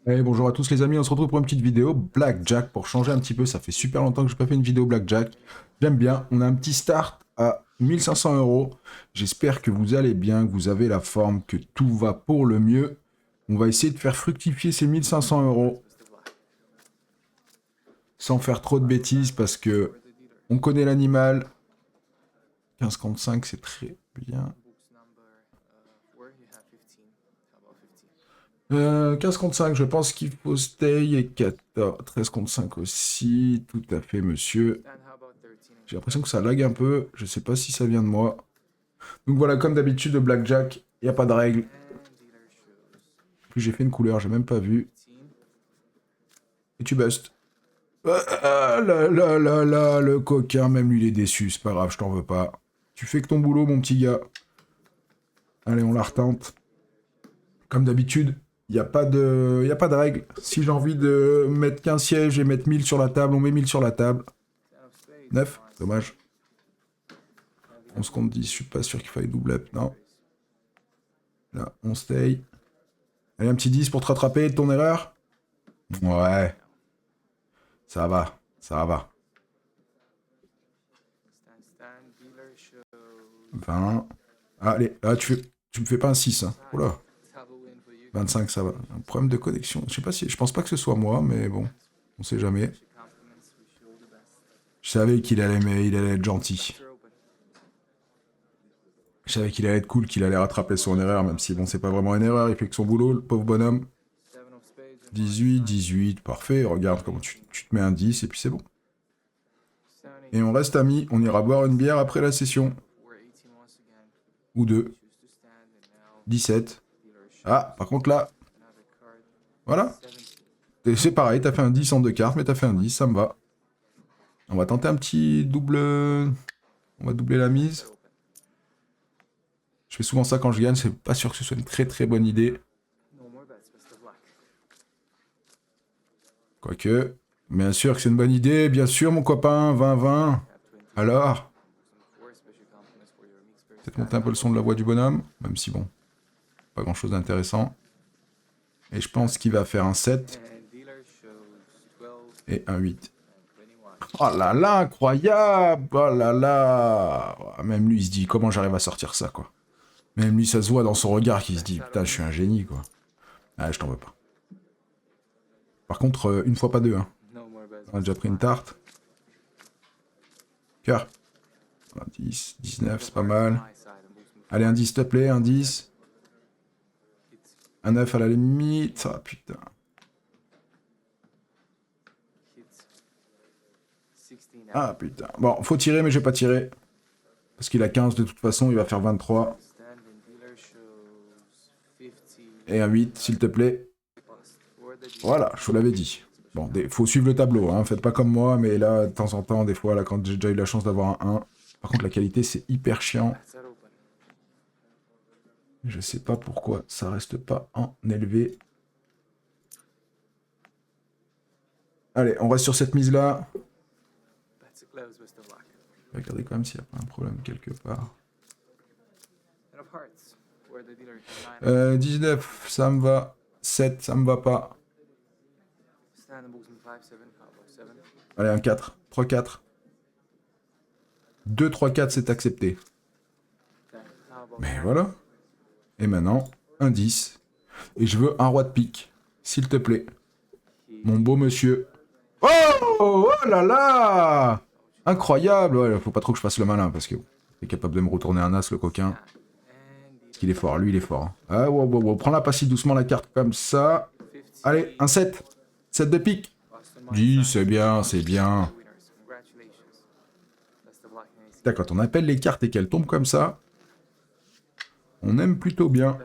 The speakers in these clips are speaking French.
Hey, bonjour à tous les amis, on se retrouve pour une petite vidéo Blackjack pour changer un petit peu, ça fait super longtemps que je n'ai pas fait une vidéo Blackjack. J'aime bien, on a un petit start à 1500 euros. J'espère que vous allez bien, que vous avez la forme, que tout va pour le mieux. On va essayer de faire fructifier ces 1500 euros sans faire trop de bêtises parce que on connaît l'animal. 15,5 c'est très bien. 15 contre 5, je pense qu'il faut stay et 14, 13 contre 5 aussi, tout à fait monsieur. J'ai l'impression que ça lag un peu, je sais pas si ça vient de moi. Donc voilà, comme d'habitude, le blackjack, il n'y a pas de règle. En plus, j'ai fait une couleur, j'ai même pas vu. Et tu bustes. Ah là là là là, le coquin, même lui il est déçu, c'est pas grave, je t'en veux pas. Tu fais que ton boulot, mon petit gars. Allez, on la retente. Comme d'habitude, y a pas de règle. Si j'ai envie de mettre qu'un siège et mettre 1000 sur la table, on met 1000 sur la table. 9, dommage. 11 contre 10, je suis pas sûr qu'il faille doubler. Non. Là, on stay. Allez, un petit 10 pour te rattraper de ton erreur. Ouais, ça va, ça va. 20. Allez, là, tu me fais pas un 6. Hein. Oula. 25, ça va. Un problème de connexion. Je sais pas si. Je pense pas que ce soit moi, mais bon. On sait jamais. Je savais qu'il allait, mais il allait être gentil. Je savais qu'il allait être cool, qu'il allait rattraper son erreur, même si bon, c'est pas vraiment une erreur, il fait que son boulot, le pauvre bonhomme. 18, 18, parfait. Regarde comment tu te mets un 10 et puis c'est bon. Et on reste amis, on ira boire une bière après la session. Ou deux. 17. Ah, par contre là, voilà. C'est pareil, t'as fait un 10 en deux cartes, mais t'as fait un 10, ça me va. On va tenter un petit double... On va doubler la mise. Je fais souvent ça quand je gagne, c'est pas sûr que ce soit une très très bonne idée. Quoique, bien sûr que c'est une bonne idée, bien sûr mon copain, 20-20. Alors, peut-être monter un peu le son de la voix du bonhomme, même si bon, pas grand chose d'intéressant. Et je pense qu'il va faire un 7 et un 8. Oh là là, incroyable! Oh là là! Même lui, il se dit, comment j'arrive à sortir ça, quoi. Même lui, ça se voit dans son regard qu'il se dit, putain, je suis un génie, quoi. Ah, je t'en veux pas. Par contre, une fois pas deux, hein. On a déjà pris une tarte. Cœur. 10, 19, c'est pas mal. Allez, un 10, s'il te plaît, un 10. Un 9 à la limite. Ah, putain. Ah, putain. Bon, faut tirer, mais je vais pas tirer. Parce qu'il a 15 de toute façon, il va faire 23. Et un 8, s'il te plaît. Voilà, je vous l'avais dit. Bon, faut suivre le tableau, hein. Faites pas comme moi, mais là, de temps en temps, des fois, là, quand j'ai déjà eu la chance d'avoir un 1. Par contre, la qualité, c'est hyper chiant. Je sais pas pourquoi ça reste pas en élevé. Allez, on reste sur cette mise-là. Regardez quand même s'il n'y a pas un problème quelque part. 19, ça me va. 7, ça me va pas. Allez, un 4. 3, 4. 2, 3, 4, c'est accepté. Mais voilà. Et maintenant, un 10. Et je veux un roi de pique. S'il te plaît. Mon beau monsieur. Oh, oh là là! Incroyable! Ouais, faut pas trop que je fasse le malin parce que il est capable de me retourner un as, le coquin. Parce qu'il est fort, lui il est fort. Hein. Ah, wow, wow, wow. Prends-la pas si doucement la carte comme ça. Allez, un 7. 7 de pique. 10, c'est bien, c'est bien. Putain, quand on appelle les cartes et qu'elles tombent comme ça, on aime plutôt bien.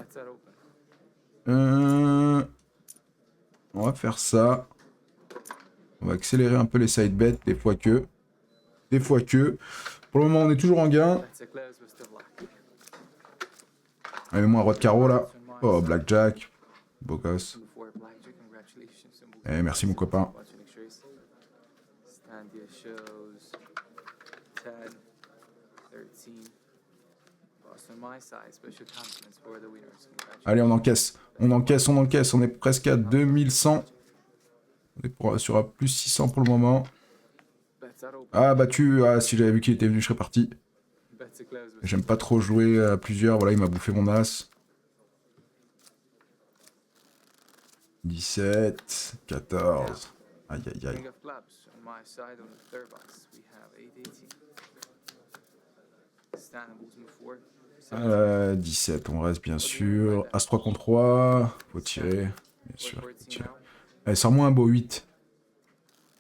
On va faire ça. On va accélérer un peu les side bets, des fois que. Des fois que. Pour le moment, on est toujours en gain. Allez, moi, roi de carreau, là. Oh, blackjack. Beau gosse. Eh, merci, mon copain. Allez, on encaisse. On encaisse, on encaisse. On est presque à 2100. On est sur à plus 600 pour le moment. Ah, battu. Ah, si j'avais vu qu'il était venu, je serais parti. J'aime pas trop jouer à plusieurs. Voilà, il m'a bouffé mon as. 17, 14. Aïe, aïe, aïe. 17, on reste bien sûr. As-3 contre 3. Faut tirer. Bien sûr. Faut tirer. Allez, sors-moi un beau 8.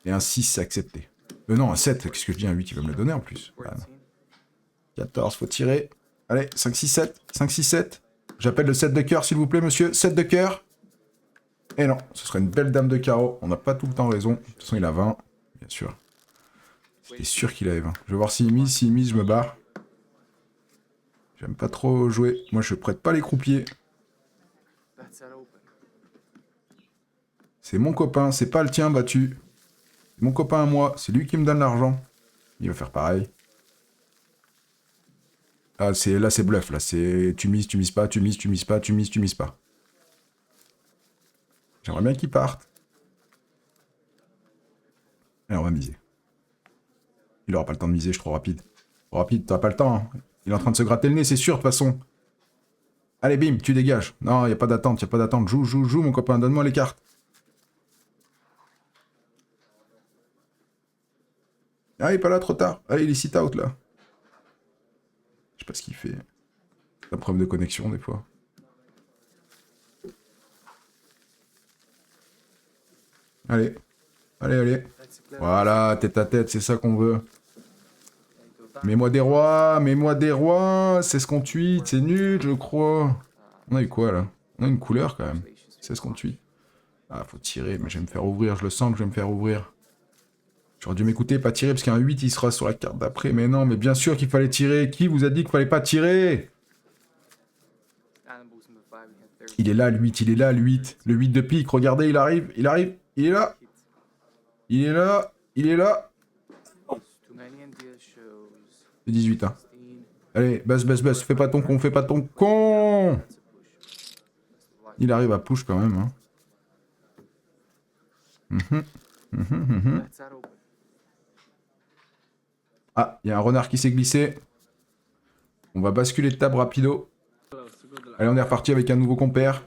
Et un 6, c'est accepté. Non, un 7. Qu'est-ce que je dis? Un 8, il va me le donner en plus. Ah, 14, faut tirer. Allez, 5, 6, 7. 5, 6, 7. J'appelle le 7 de cœur, s'il vous plaît, monsieur. 7 de cœur. Et non, ce serait une belle dame de carreau. On n'a pas tout le temps raison. De toute façon, il a 20. Bien sûr. C'était sûr qu'il avait 20. Je vais voir s'il mise. S'il mise, je me barre. J'aime pas trop jouer. Moi, je prête pas les croupiers. C'est mon copain, c'est pas le tien, battu. C'est mon copain à moi, c'est lui qui me donne l'argent. Il va faire pareil. Ah, là, c'est bluff, là. C'est tu mises pas, tu mises pas, tu mises pas. J'aimerais bien qu'il parte. Allez, on va miser. Il aura pas le temps de miser, je suis trop rapide. Trop rapide, t'as pas le temps. Hein. Il est en train de se gratter le nez, c'est sûr, de toute façon. Allez, bim, tu dégages. Non, y a pas d'attente, y a pas d'attente. Joue, joue, joue, mon copain, donne-moi les cartes. Ah, il est pas là, trop tard. Allez, il est sit out, là. Je sais pas ce qu'il fait. C'est un problème de connexion, des fois. Allez. Allez, allez. Voilà, tête à tête, c'est ça qu'on veut. Mets-moi des rois, c'est ce qu'on tweet, c'est nul, je crois. On a eu quoi, là? On a une couleur, quand même. C'est ce qu'on tweet. Ah, faut tirer, mais je vais me faire ouvrir, je le sens que je vais me faire ouvrir. J'aurais dû m'écouter, pas tirer, parce qu'un 8, il sera sur la carte d'après. Mais non, mais bien sûr qu'il fallait tirer. Qui vous a dit qu'il fallait pas tirer? Il est là, le 8, il est là, le 8. Le 8 de pique, regardez, il arrive, il arrive, il est là. Il est là, il est là. C'est 18, hein. Allez, baisse, fais pas ton con, fais pas ton con. Il arrive à push quand même, hein. Ah, il y a un renard qui s'est glissé. On va basculer de table rapido. Allez, on est reparti avec un nouveau compère.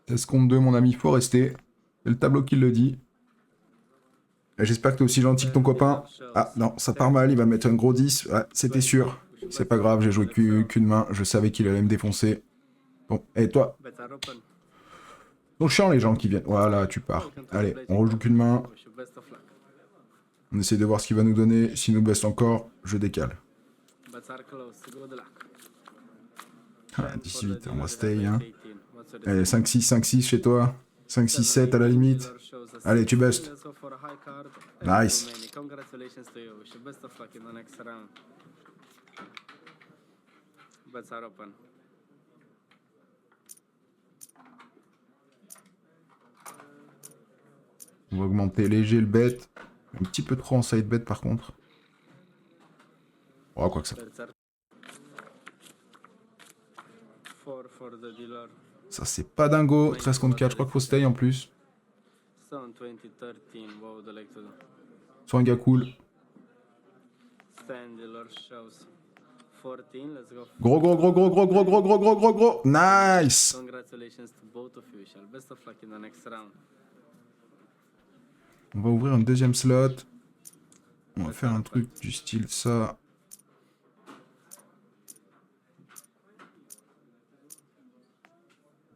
16 contre 2, mon ami, faut rester. C'est le tableau qui le dit. J'espère que t'es aussi gentil que ton copain. Ah, non, ça part mal, il va mettre un gros 10. Ouais, c'était sûr. C'est pas grave, j'ai joué qu'une main. Je savais qu'il allait me défoncer. Bon, et toi? Ils sont chiants, les gens qui viennent. Voilà, tu pars. Allez, on rejoue qu'une main. On essaie de voir ce qu'il va nous donner. S'il nous baisse encore, je décale. Ah, 18, on va stay, hein. Allez, 5-6, 5-6 chez toi. 5-6, 7 à la limite. Allez, tu bustes. Nice. On va augmenter léger le bet. Un petit peu trop en side bet par contre. Oh, quoi que ça. Ça, c'est pas dingo. 13 contre 4, je crois qu'il faut stay en plus. Soit un gars cool. Gros, gros, gros, gros, gros, gros, gros, gros, gros, gros, gros. Nice. On va ouvrir un deuxième slot. On va faire un truc du style ça.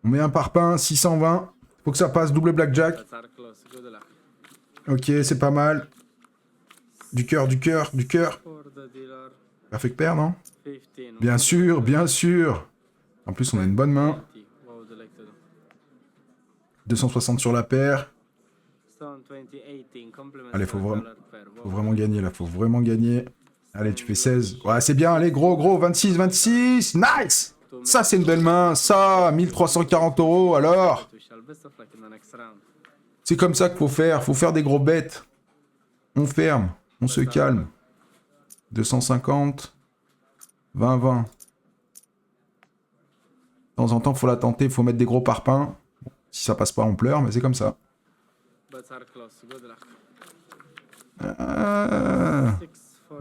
On met un parpaing, 620. Faut que ça passe, double blackjack. Ok, c'est pas mal. Du cœur, du cœur, du cœur. Perfect pair, non? Bien sûr, bien sûr. En plus, on a une bonne main. 260 sur la paire. Allez, faut vraiment gagner, là. Faut vraiment gagner. Allez, tu fais 16. Ouais, c'est bien. Allez, gros, gros. 26, 26. Nice! Ça, c'est une belle main. Ça, 1340 €. Alors? C'est comme ça qu'il faut faire. Faut faire des gros bêtes. On ferme. On se calme. 250. 20-20. De temps en temps, faut la tenter, faut mettre des gros parpaings. Bon, si ça passe pas, on pleure, mais c'est comme ça.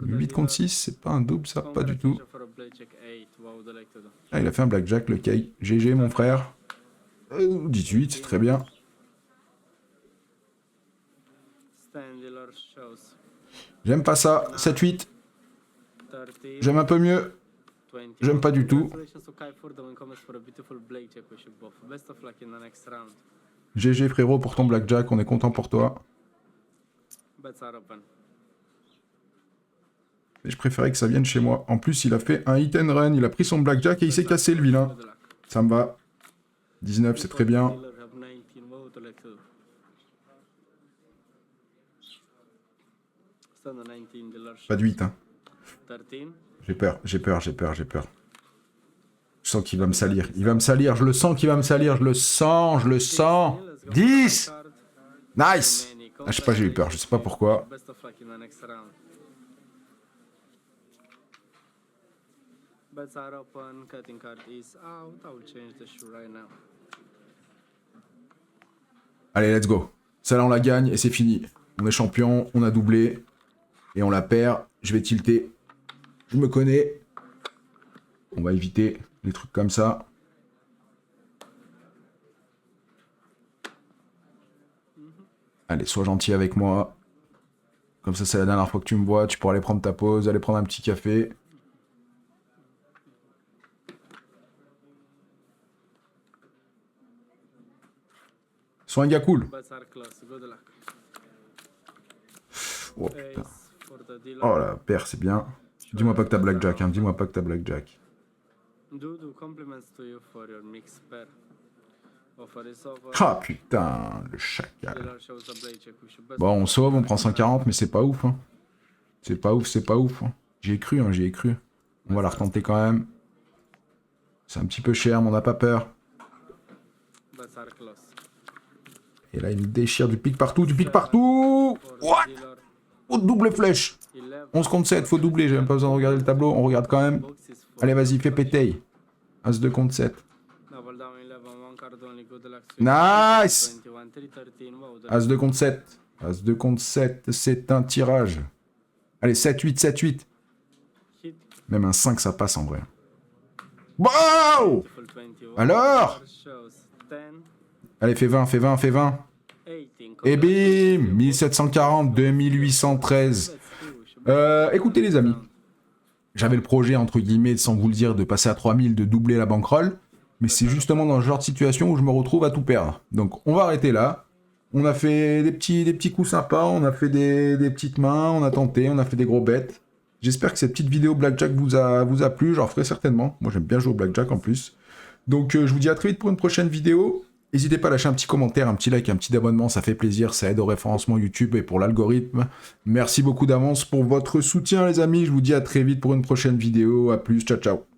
8 contre 6, c'est pas un double, ça, pas du tout. Ah, il a fait un blackjack, le Kay. GG, mon frère. 18, c'est très bien. J'aime pas ça. 7-8. J'aime un peu mieux. J'aime pas du tout. GG frérot pour ton blackjack, on est content pour toi. Mais je préférais que ça vienne chez moi. En plus, il a fait un hit and run, il a pris son blackjack et il s'est cassé le vilain. Ça me va. 19, c'est très bien. Pas de 8, hein. J'ai peur. Je sens qu'il va me salir. Il va me salir, je le sens qu'il va me salir. Je le sens. 10. Nice. Ah, je sais pas, j'ai eu peur, je sais pas pourquoi. Allez, let's go. Celle-là, on la gagne et c'est fini. On est champion, on a doublé. Et on la perd. Je vais tilter. Je me connais. On va éviter les trucs comme ça. Allez, sois gentil avec moi. Comme ça, c'est la dernière fois que tu me vois. Tu pourras aller prendre ta pause, aller prendre un petit café. Sois un gars cool. Oh putain. Oh la paire, c'est bien. Dis-moi pas que t'as blackjack, hein. Dis-moi pas que t'as blackjack. Ah putain, le chacal. Bon, on sauve, on prend 140, mais c'est pas ouf, hein. C'est pas ouf. Hein. J'y ai cru. On va la retenter quand même. C'est un petit peu cher, mais on n'a pas peur. Et là, il me déchire du pic partout. What? Oh, double flèche. 11 contre 7, faut doubler, j'ai même pas besoin de regarder le tableau, on regarde quand même. Allez, vas-y, fais péter. As 2 contre 7. Nice. As 2 contre 7. As 2 contre 7, c'est un tirage. Allez, 7-8. Même un 5, ça passe en vrai. Wow. Alors. Allez, fais 20. Et bim, 1740, 2813. Écoutez les amis, j'avais le projet entre guillemets, sans vous le dire, de passer à 3000, de doubler la bankroll, mais c'est justement dans ce genre de situation où je me retrouve à tout perdre. Donc on va arrêter là. On a fait des petits coups sympas, on a fait des petites mains, on a tenté, on a fait des gros bêtes. J'espère que cette petite vidéo blackjack vous a plu, j'en ferai certainement. Moi j'aime bien jouer au blackjack en plus. Donc je vous dis à très vite pour une prochaine vidéo. N'hésitez pas à lâcher un petit commentaire, un petit like, un petit abonnement, ça fait plaisir, ça aide au référencement YouTube et pour l'algorithme. Merci beaucoup d'avance pour votre soutien les amis, je vous dis à très vite pour une prochaine vidéo, à plus, ciao ciao.